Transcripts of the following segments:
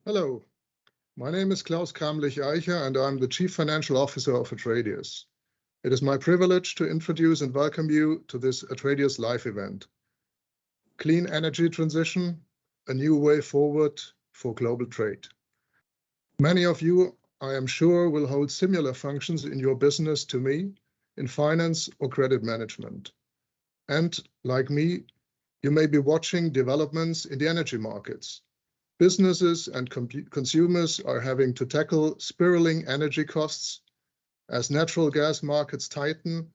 Hello, my name is Klaus Kramlich-Eicher and I'm the Chief Financial Officer of Atradius. It is my privilege to introduce and welcome you to this Atradius Live event. Clean Energy Transition, a New Way Forward for Global Trade. Many of you, I am sure, will hold similar functions in your business to me, in finance or credit management. And, like me, you may be watching developments in the energy markets. Businesses and consumers are having to tackle spiraling energy costs as natural gas markets tighten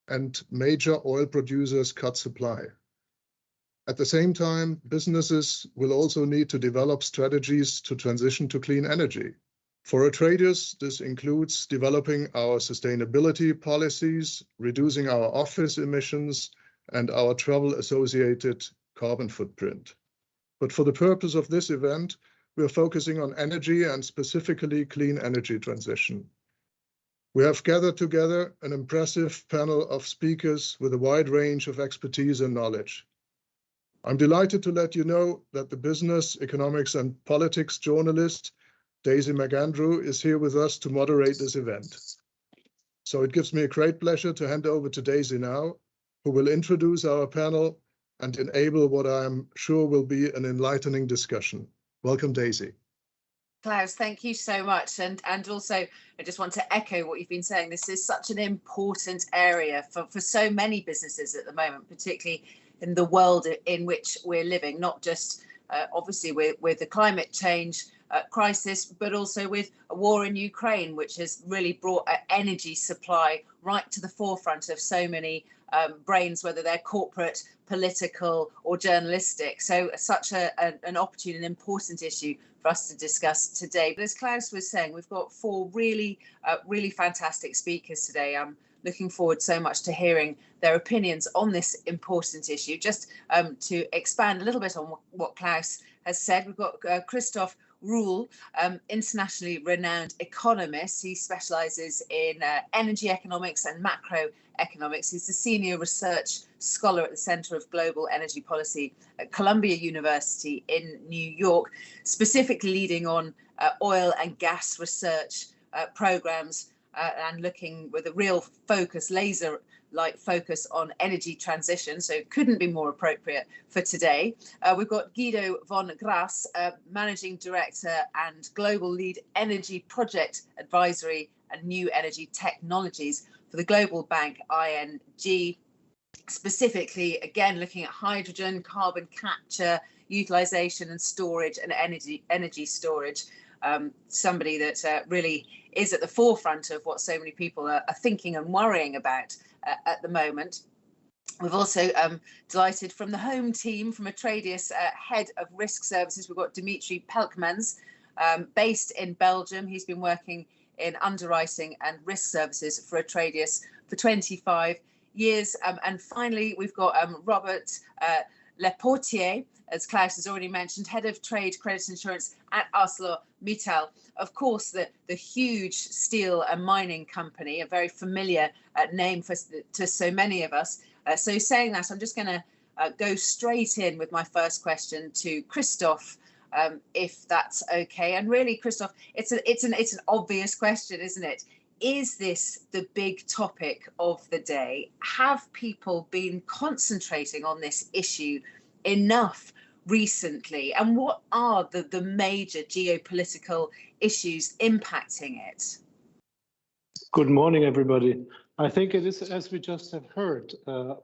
and major oil producers cut supply. At the same time, businesses will also need to develop strategies to transition to clean energy. For Atradius, this includes developing our sustainability policies, reducing our office emissions, and our travel-associated carbon footprint. But for the purpose of this event, we are focusing on energy and specifically clean energy transition. We have gathered together an impressive panel of speakers with a wide range of expertise and knowledge. I'm delighted to let you know that the business, economics, and politics journalist, Daisy McAndrew, is here with us to moderate this event. So it gives me a great pleasure to hand over to Daisy now, who will introduce our panel and enable what I am sure will be an enlightening discussion. Welcome, Daisy. Klaus, thank you so much. And also, I just want to echo what you've been saying. This is such an important area for so many businesses at the moment, particularly in the world in which we're living, not just obviously with the climate change crisis, but also with a war in Ukraine, which has really brought energy supply right to the forefront of so many brains, whether they're corporate, political or journalistic. So such an opportune and important issue for us to discuss today. But as Klaus was saying, we've got four really fantastic speakers today. I'm looking forward so much to hearing their opinions on this important issue. Just to expand a little bit on what Klaus has said, we've got Christoph Ruhl, internationally renowned economist. He specialises in energy economics and macroeconomics. He's the senior research scholar at the Center of Global Energy Policy at Columbia University in New York, specifically leading on oil and gas research programs and looking with a real focus, laser-like focus on energy transition. So it couldn't be more appropriate for today. We've got Guido von Grass, Managing Director and Global Lead Energy Project Advisory and New Energy Technologies for the global bank ING, specifically, again, looking at hydrogen, carbon capture, utilization and storage and energy storage. Somebody that really is at the forefront of what so many people are thinking and worrying about at the moment. We've also delighted from the home team, from Atradius, Head of Risk Services, we've got Dimitri Pelkmans, based in Belgium. He's been working in underwriting and risk services for Atradius for 25 years. And finally, we've got Robert Leportier, as Klaus has already mentioned, Head of Trade Credit Insurance at ArcelorMittal. Of course, the huge steel and mining company, a very familiar name to so many of us. So saying that, I'm just going to go straight in with my first question to Christoph, if that's okay. And really, Christoph, it's an obvious question, isn't it? Is this the big topic of the day? Have people been concentrating on this issue enough recently? And what are the major geopolitical issues impacting it? Good morning, everybody. I think it is, as we just have heard,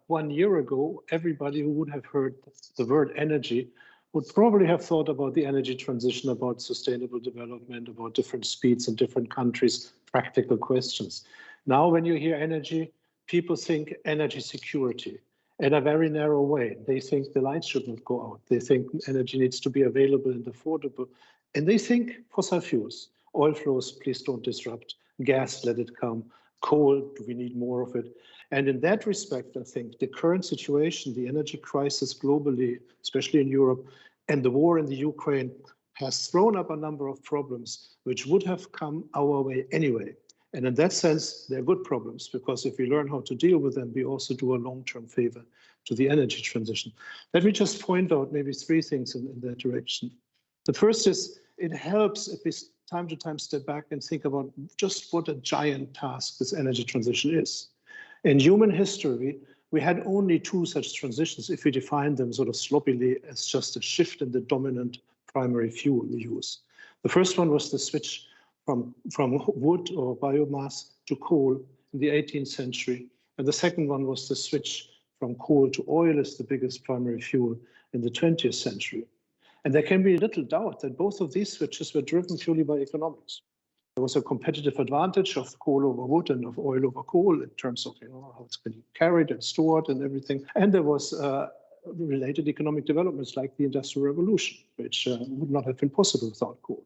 1 year ago, everybody who would have heard the word energy would probably have thought about the energy transition, about sustainable development, about different speeds in different countries, practical questions. Now, when you hear energy, people think energy security in a very narrow way. They think the lights should not go out. They think energy needs to be available and affordable. And they think fossil fuels, oil flows, please don't disrupt. Gas, let it come. Coal, do we need more of it? And in that respect, I think the current situation, the energy crisis globally, especially in Europe, and the war in the Ukraine has thrown up a number of problems which would have come our way anyway. And in that sense, they're good problems, because if we learn how to deal with them, we also do a long-term favor to the energy transition. Let me just point out maybe three things in that direction. The first is it helps if we time to time step back and think about just what a giant task this energy transition is. In human history, we had only two such transitions if we define them sort of sloppily as just a shift in the dominant primary fuel we use. The first one was the switch from wood or biomass to coal in the 18th century. And the second one was the switch from coal to oil as the biggest primary fuel in the 20th century. And there can be little doubt that both of these switches were driven purely by economics. There was a competitive advantage of coal over wood and of oil over coal in terms of how it's been carried and stored and everything. And there was related economic developments like the Industrial Revolution, which would not have been possible without coal.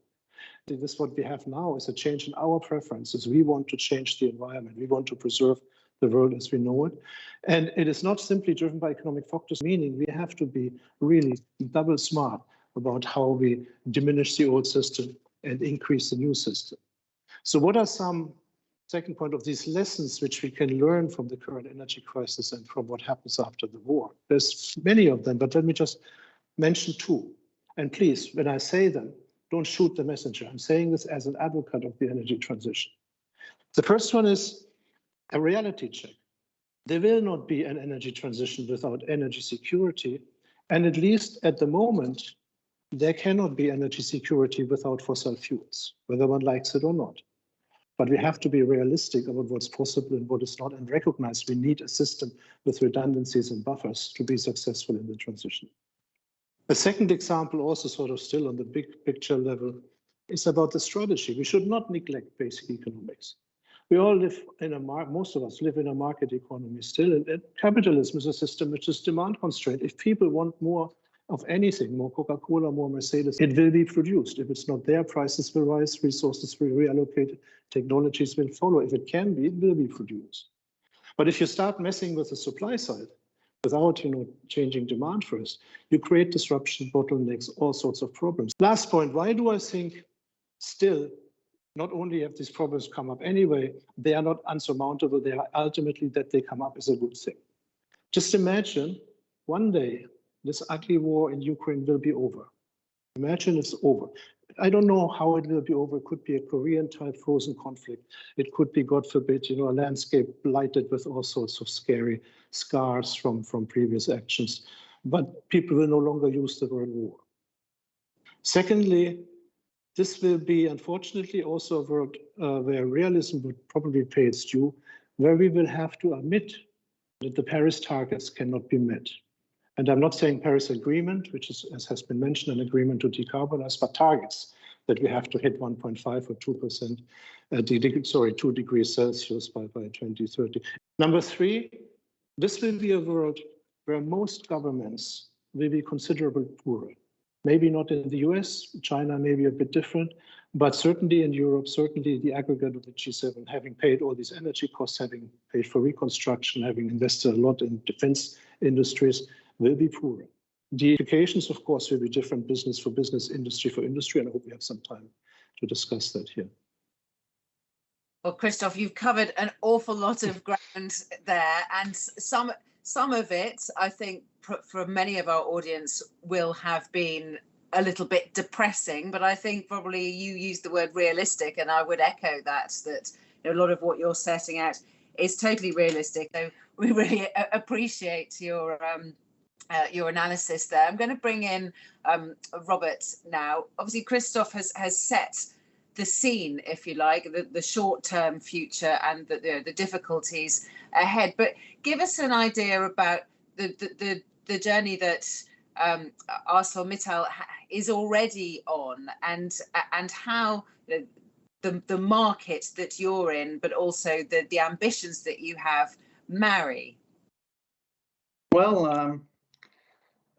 This what we have now is a change in our preferences. We want to change the environment. We want to preserve the world as we know it. And it is not simply driven by economic factors, meaning we have to be really double smart about how we diminish the old system and increase the new system. So what are some, second point, of these lessons which we can learn from the current energy crisis and from what happens after the war? There's many of them, but let me just mention two. And please, when I say them, don't shoot the messenger. I'm saying this as an advocate of the energy transition. The first one is a reality check. There will not be an energy transition without energy security. And at least at the moment, there cannot be energy security without fossil fuels, whether one likes it or not. But we have to be realistic about what's possible and what is not, and recognize we need a system with redundancies and buffers to be successful in the transition. A second example, also sort of still on the big picture level, is about the strategy. We should not neglect basic economics. We all live in a most of us live in a market economy still, and capitalism is a system which is demand constrained. If people want more of anything, more Coca-Cola, more Mercedes, it will be produced. If it's not there, prices will rise, resources will be reallocated, technologies will follow. If it can be, it will be produced. But if you start messing with the supply side without changing demand first, you create disruption, bottlenecks, all sorts of problems. Last point, why do I think still not only have these problems come up anyway, they are not unsurmountable, they are ultimately that they come up is a good thing. Just imagine one day this ugly war in Ukraine will be over. Imagine it's over. I don't know how it will be over. It could be a Korean-type frozen conflict. It could be, God forbid, a landscape blighted with all sorts of scary scars from previous actions. But people will no longer use the word war. Secondly, this will be, unfortunately, also a world where realism would probably pay its due, where we will have to admit that the Paris targets cannot be met. And I'm not saying Paris Agreement, which is, as has been mentioned, an agreement to decarbonize, but targets that we have to hit 1.5 or 2%, 2 degrees Celsius by 2030. Number three, this will be a world where most governments will be considerably poorer. Maybe not in the US, China may be a bit different, but certainly in Europe, certainly the aggregate of the G7, having paid all these energy costs, having paid for reconstruction, having invested a lot in defense industries, will be poorer. The implications, of course, will be different business for business, industry for industry, and I hope we have some time to discuss that here. Well, Christoph, you've covered an awful lot of ground there, and some of it, I think, for many of our audience will have been a little bit depressing, but I think probably you used the word realistic, and I would echo that a lot of what you're setting out is totally realistic. So we really appreciate your analysis there. I'm going to bring in Robert now. Obviously, Christoph has set the scene, if you like, the short-term future and the difficulties ahead. But give us an idea about the journey that ArcelorMittal is already on, and how the market that you're in, but also the ambitions that you have, marry. Well,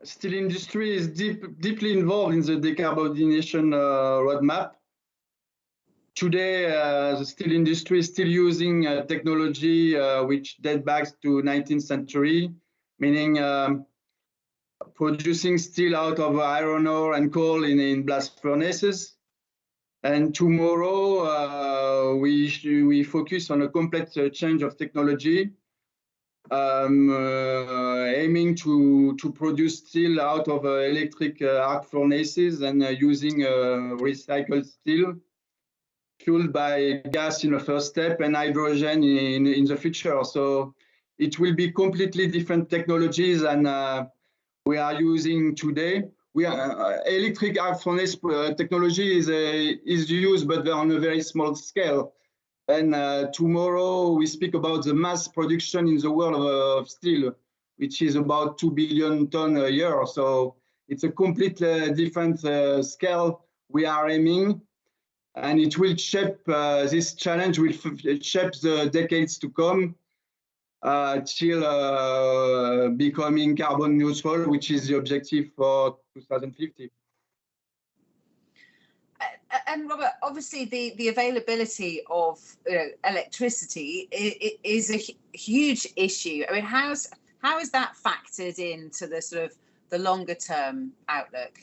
steel industry is deeply involved in the decarbonization roadmap. Today, the steel industry is still using technology which dates back to 19th century, meaning producing steel out of iron ore and coal in blast furnaces. And tomorrow, we focus on a complete change of technology aiming to produce steel out of electric arc furnaces and using recycled steel, fueled by gas in the first step and hydrogen in the future. So it will be completely different technologies than we are using today. Electric arc furnace technology is used, but on a very small scale. And tomorrow we speak about the mass production in the world of steel, which is about 2 billion tons a year. So it's a completely different scale we are aiming, and it will shape this challenge will shape the decades to come till becoming carbon neutral, which is the objective for 2050. And Robert, obviously the availability of electricity is a huge issue. I mean, how is that factored into the sort of the longer term outlook?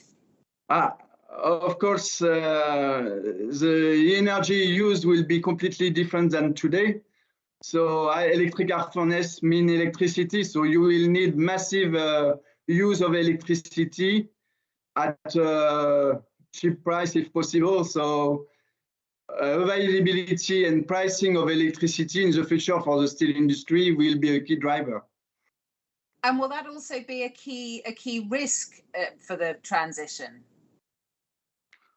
Of course, the energy used will be completely different than today. So electric arc furnace mean electricity. So you will need massive use of electricity at cheap price if possible. So availability and pricing of electricity in the future for the steel industry will be a key driver. And will that also be a key risk for the transition?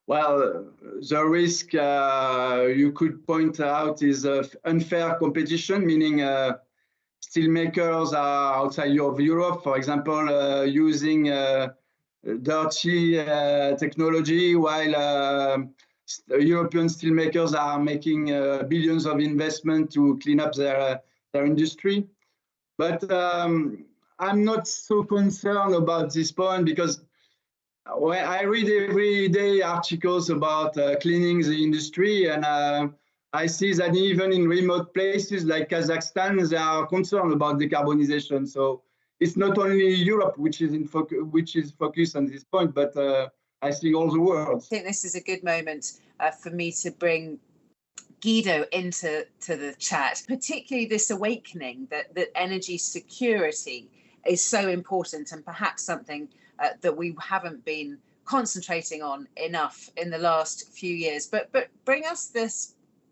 Well, the risk you could point out is unfair competition, meaning steel makers are outside of Europe, for example, using dirty technology, while European steel makers are making billions of investment to clean up their industry. But I'm not so concerned about this point, because I read every day articles about cleaning the industry, and I see that even in remote places like Kazakhstan, they are concerned about decarbonization. So it's not only Europe which is focused on this point, but I see all the world. I think this is a good moment for me to bring Guido into the chat, particularly this awakening that energy security is so important, and perhaps something that we haven't been concentrating on enough in the last few years. But bring us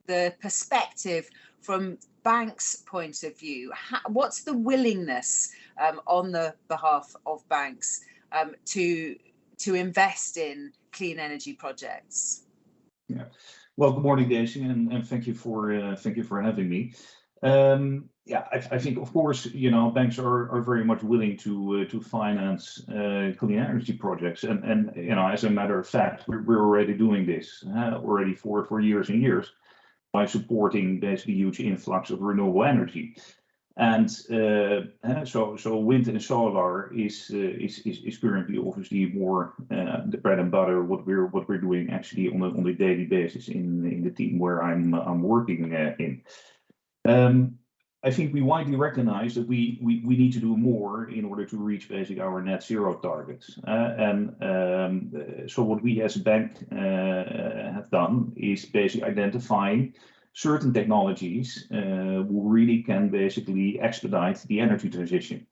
the perspective from banks' point of view. What's the willingness on the behalf of banks to invest in clean energy projects? Yeah. Well, good morning, Daisy, and thank you for having me. Yeah, I think, of course, banks are very much willing to finance clean energy projects, and as a matter of fact, we're already doing this already for years and years by supporting basically huge influx of renewable energy, and so wind and solar is currently obviously more the bread and butter what we're doing actually on a daily basis in the team where I'm working in. I think we widely recognize that we need to do more in order to reach basically our net zero targets. So what we as a bank have done is basically identifying certain technologies who really can basically expedite the energy transition.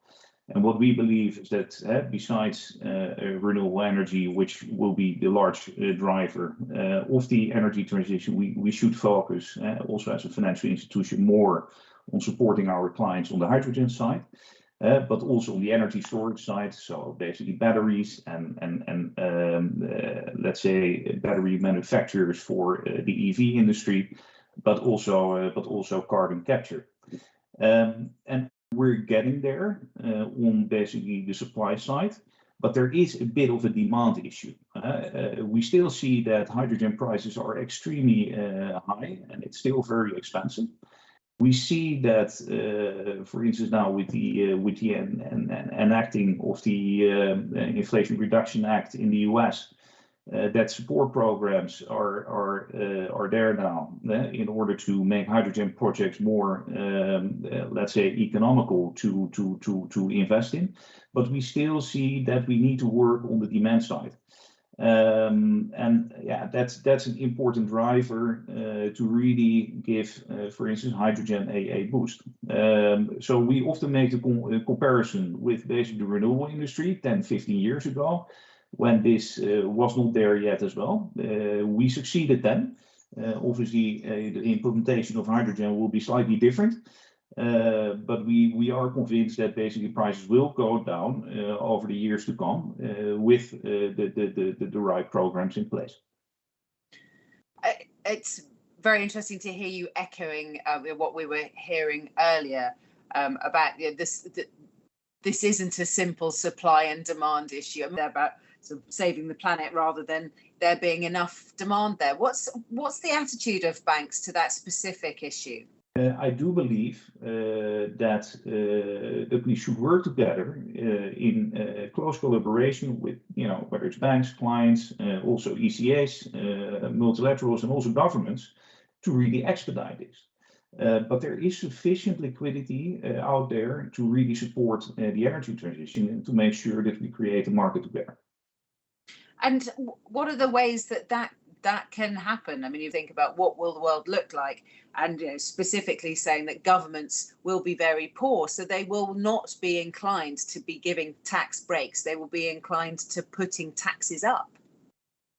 And what we believe is that besides renewable energy, which will be the large driver of the energy transition, we should focus also as a financial institution more on supporting our clients on the hydrogen side, but also on the energy storage side. So basically batteries and let's say battery manufacturers for the EV industry, but also carbon capture. And we're getting there on basically the supply side, but there is a bit of a demand issue. We still see that hydrogen prices are extremely high, and it's still very expensive. We see that, for instance, now with the enacting of the Inflation Reduction Act in the US, that support programs are there now in order to make hydrogen projects more, let's say, economical to invest in. But we still see that we need to work on the demand side. And yeah, that's an important driver to really give, for instance, hydrogen a boost. So we often make the comparison with basically the renewable industry 10, 15 years ago, when this was not there yet as well. We succeeded then. Obviously, the implementation of hydrogen will be slightly different. But we are convinced that basically prices will go down over the years to come with the right programs in place. It's very interesting to hear you echoing what we were hearing earlier about this isn't a simple supply and demand issue. They're about sort of saving the planet rather than there being enough demand there. What's the attitude of banks to that specific issue? I do believe that we should work together in close collaboration with, whether it's banks, clients, also ECAs, multilaterals, and also governments to really expedite this. But there is sufficient liquidity out there to really support the energy transition and to make sure that we create a market together. And what are the ways that can happen? I mean, you think about what will the world look like, and specifically saying that governments will be very poor, so they will not be inclined to be giving tax breaks. They will be inclined to putting taxes up.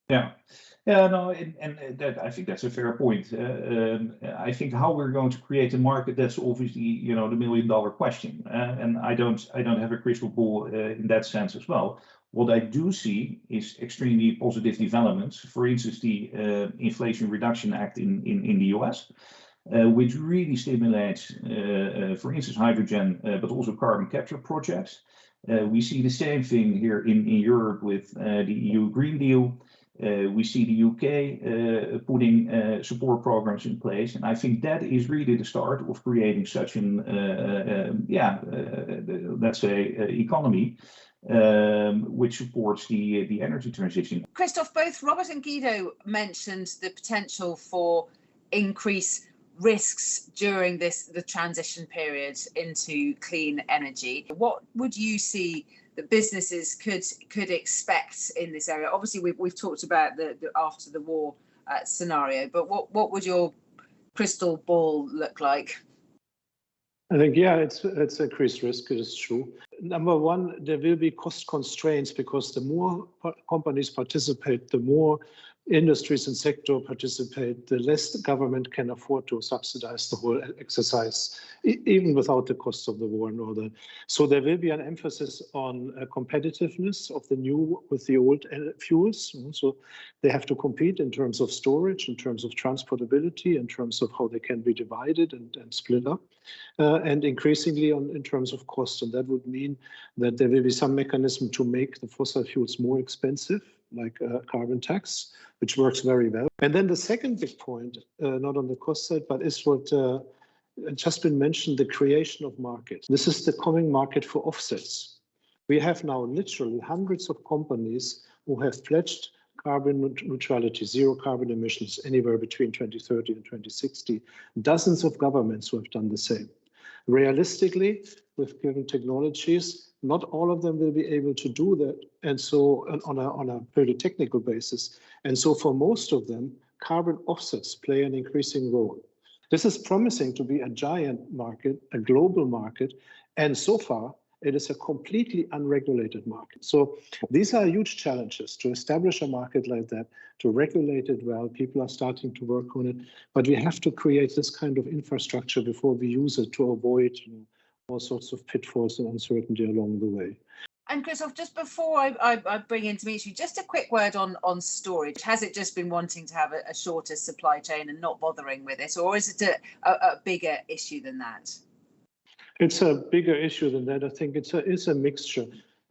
Yeah, no, and that, I think that's a fair point. I think how we're going to create a market, that's obviously the $1 million question, and I don't have a crystal ball in that sense as well. What I do see is extremely positive developments. For instance, the Inflation Reduction Act in the US, which really stimulates, for instance, hydrogen, but also carbon capture projects. We see the same thing here in Europe with the EU Green Deal. We see the UK putting support programs in place, and I think that is really the start of creating such an, let's say, economy which supports the energy transition. Christoph, both Robert and Guido mentioned the potential for increased risks during the transition period into clean energy. What would you see that businesses could expect in this area? Obviously, we've talked about the after the war scenario, but what would your crystal ball look like? I think, it's increased risk, it is true. Number one, there will be cost constraints because the more companies participate, the more industries and sector participate, the less the government can afford to subsidize the whole exercise, even without the cost of the war and all that. So there will be an emphasis on competitiveness of the new with the old fuels. So they have to compete in terms of storage, in terms of transportability, in terms of how they can be divided and split up, and increasingly in terms of cost. And that would mean that there will be some mechanism to make the fossil fuels more expensive, like carbon tax, which works very well. And then the second big point, not on the cost side, but is what just been mentioned, the creation of markets. This is the coming market for offsets. We have now literally hundreds of companies who have pledged carbon neutrality, zero carbon emissions, anywhere between 2030 and 2060. Dozens of governments who have done the same. Realistically, with given technologies, not all of them will be able to do that, and so on a pretty technical basis. And so for most of them, carbon offsets play an increasing role. This is promising to be a giant market, a global market, and so far it is a completely unregulated market. So these are huge challenges to establish a market like that, to regulate it well. People are starting to work on it, but we have to create this kind of infrastructure before we use it to avoid all sorts of pitfalls and uncertainty along the way. And Christoph, just before I bring in Dimitri, just a quick word on storage. Has it just been wanting to have a shorter supply chain and not bothering with it, or is it a bigger issue than that? It's a bigger issue than that. I think it's a mixture.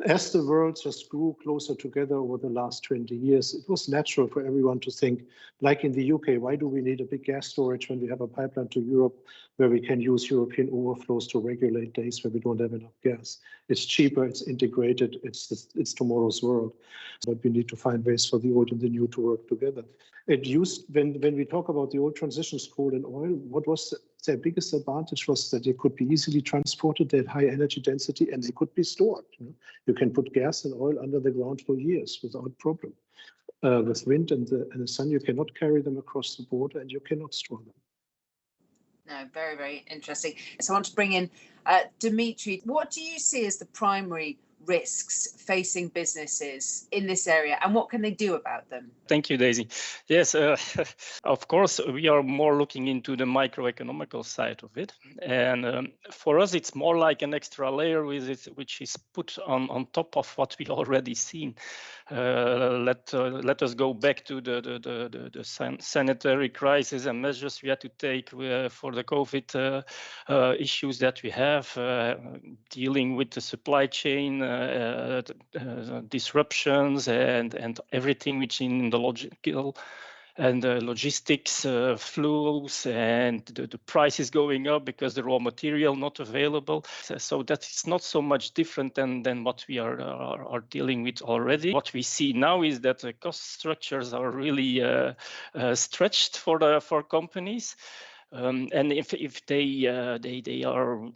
As the world just grew closer together over the last 20 years, it was natural for everyone to think, like in the UK, why do we need a big gas storage when we have a pipeline to Europe where we can use European overflows to regulate days where we don't have enough gas? It's cheaper, it's integrated, it's tomorrow's world. But we need to find ways for the old and the new to work together. When we talk about the old transitions, coal and oil, what was their biggest advantage was that they could be easily transported, they had high energy density, and they could be stored. You can put gas and oil under the ground for years without problem. With wind and the sun, you cannot carry them across the border, and you cannot store them. No, very, very interesting. So I want to bring in Dimitri. What do you see as the primary risks facing businesses in this area, and what can they do about them? Thank you, Daisy. Yes, of course, we are more looking into the microeconomical side of it. And for us, it's more like an extra layer with it, which is put on top of what we already seen. Let us go back to the sanitary crisis and measures we had to take for the COVID issues that we have, dealing with the supply chain disruptions and everything which in the logical and the logistics flows, and the prices going up because the raw material not available. So that is not so much different than what we are dealing with already. What we see now is that the cost structures are really stretched for companies. And if they are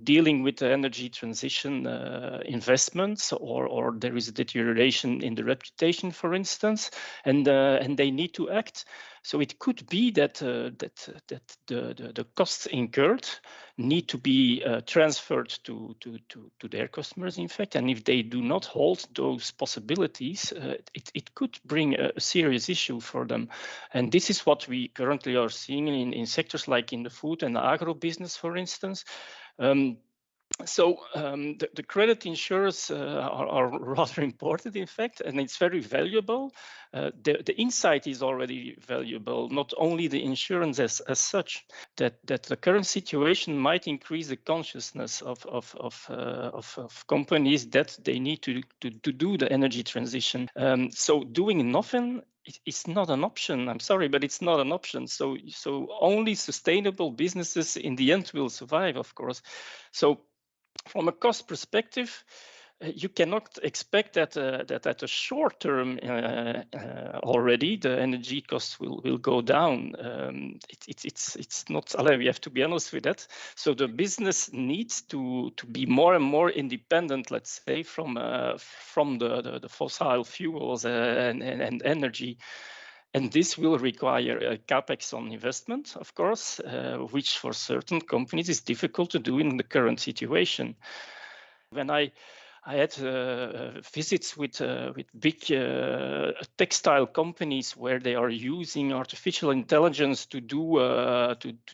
dealing with the energy transition investments, or there is a deterioration in the reputation, for instance, and they need to act. So it could be that the costs incurred need to be transferred to their customers, in fact. And if they do not hold those possibilities, it could bring a serious issue for them. And this is what we currently are seeing in sectors like in the food and agro business, for instance. So the credit insurers are rather important, in fact, and it's very valuable. The insight is already valuable, not only the insurance as such, that the current situation might increase the consciousness of companies that they need to do the energy transition. So doing nothing, it's not an option. I'm sorry, but it's not an option. So only sustainable businesses in the end will survive, of course. So from a cost perspective, you cannot expect that at a short term already the energy costs will go down. It's not. We have to be honest with that. So the business needs to be more and more independent, let's say, from the fossil fuels and energy. And this will require a capex on investment, of course, which for certain companies is difficult to do in the current situation. When I had visits with big textile companies where they are using artificial intelligence to do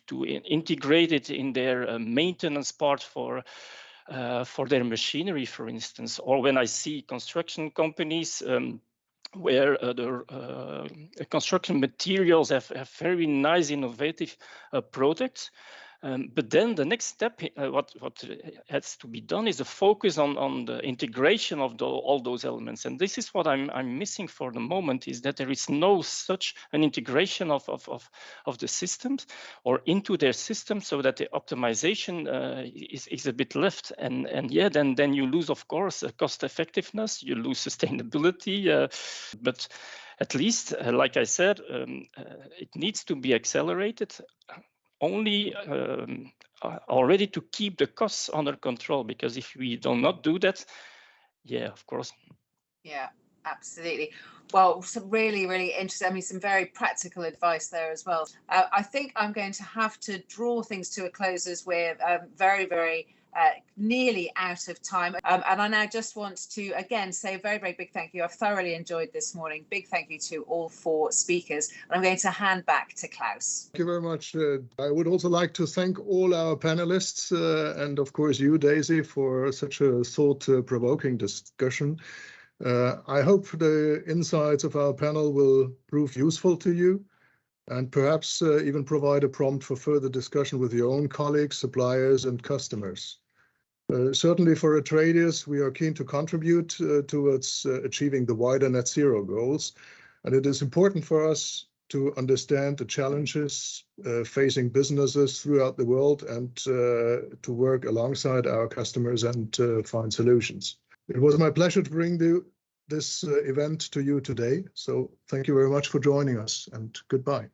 to integrate it in their maintenance part for their machinery, for instance, or when I see construction companies. Where the construction materials have very nice, innovative products. But then the next step, what has to be done is a focus on the integration of all those elements. And this is what I'm missing for the moment, is that there is no such an integration of the systems or into their system, so that the optimization is a bit left. And yeah, then you lose, of course, cost effectiveness, you lose sustainability, but at least, like I said, it needs to be accelerated. Only already to keep the costs under control, because if we do not do that, yeah, of course. Yeah, absolutely. Well, some really, really interesting. I mean, some very practical advice there as well. I think I'm going to have to draw things to a close as we're very, very nearly out of time. And I now just want to, again, say a very, very big thank you. I've thoroughly enjoyed this morning. Big thank you to all four speakers. And I'm going to hand back to Klaus. Thank you very much. I would also like to thank all our panelists and, of course, you, Daisy, for such a thought-provoking discussion. I hope the insights of our panel will prove useful to you, and perhaps even provide a prompt for further discussion with your own colleagues, suppliers, and customers. Certainly for Atradius, we are keen to contribute towards achieving the wider net zero goals, and it is important for us to understand the challenges facing businesses throughout the world, and to work alongside our customers and find solutions. It was my pleasure to bring this event to you today, so thank you very much for joining us, and goodbye.